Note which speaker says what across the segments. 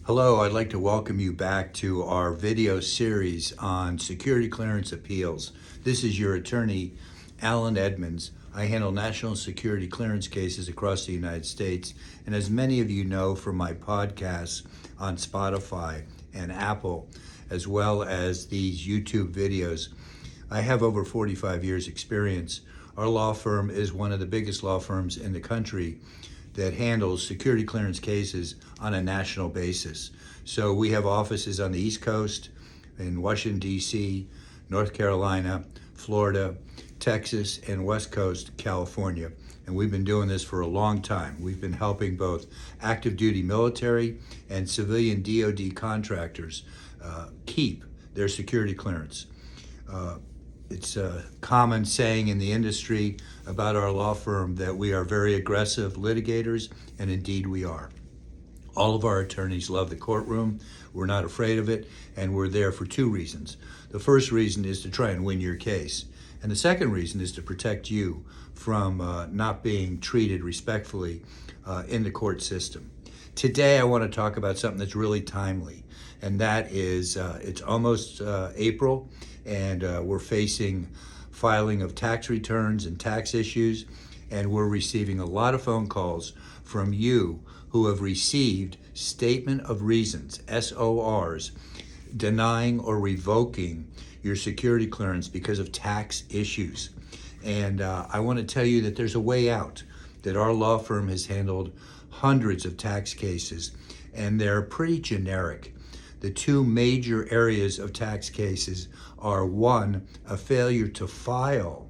Speaker 1: Hello, I'd like to welcome you back to our video series on security clearance appeals. This is your attorney, Alan Edmunds. I handle national security clearance cases across the United States, and as many of you know from my podcasts on Spotify and Apple, as well as these YouTube videos, I have over 45 years experience. Our law firm is one of the biggest law firms in the country that handles security clearance cases on a national basis. So we have offices on the East Coast, in Washington, D.C., North Carolina, Florida, Texas, and West Coast, California. And we've been doing this for a long time. We've been helping both active duty military and civilian DoD contractors keep their security clearance. It's a common saying in the industry about our law firm that we are very aggressive litigators, and indeed we are. All of our attorneys love the courtroom. We're not afraid of it, and we're there for two reasons. The first reason is to try and win your case, and the second reason is to protect you from not being treated respectfully in the court system. Today I want to talk about something that's really timely, and that is it's almost April, and we're facing filing of tax returns and tax issues, and we're receiving a lot of phone calls from you who have received statement of reasons, SORs, denying or revoking your security clearance because of tax issues. And I want to tell you that there's a way out, that our law firm has handled hundreds of tax cases, and they're pretty generic. The two major areas of tax cases are, one, a failure to file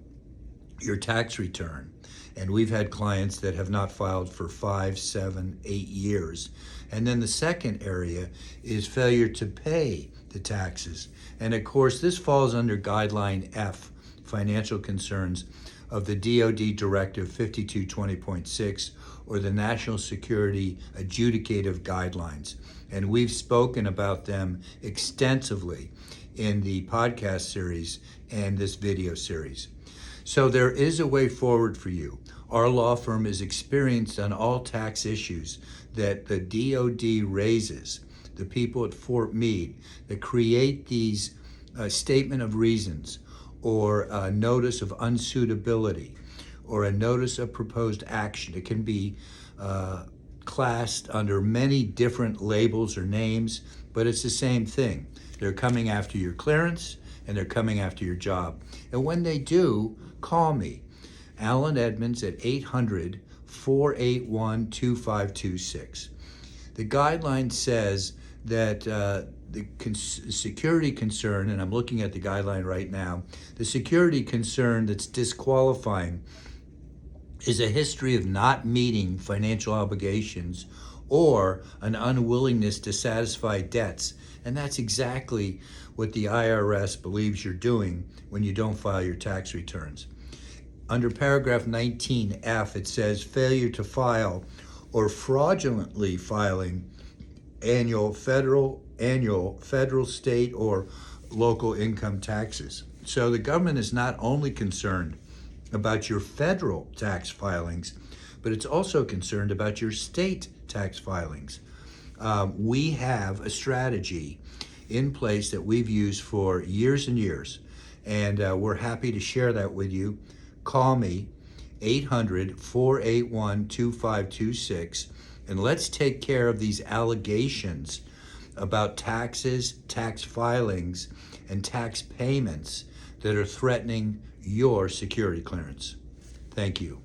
Speaker 1: your tax return. And we've had clients that have not filed for 5, 7, 8 years. And then the second area is failure to pay the taxes. And of course, this falls under Guideline F, financial concerns of the DoD Directive 5220.6, or the National Security Adjudicative Guidelines. And we've spoken about them extensively in the podcast series and this video series. So there is a way forward for you. Our law firm is experienced on all tax issues that the DoD raises, the people at Fort Meade that create these statement of reasons, or a notice of unsuitability, or a notice of proposed action. It can be classed under many different labels or names, but it's the same thing. They're coming after your clearance, and they're coming after your job. And when they do, call me, Alan Edmunds, at 800-481-2526. The guideline says that the security concern, and I'm looking at the guideline right now, the security concern that's disqualifying is a history of not meeting financial obligations or an unwillingness to satisfy debts. And that's exactly what the IRS believes you're doing when you don't file your tax returns. Under paragraph 19F, it says failure to file or fraudulently filing annual, federal, state, or local income taxes. So the government is not only concerned about your federal tax filings, but it's also concerned about your state tax filings. We have a strategy in place that we've used for years and years, and we're happy to share that with you. Call me, 800-481-2526, and let's take care of these allegations about taxes, tax filings, and tax payments that are threatening your security clearance. Thank you.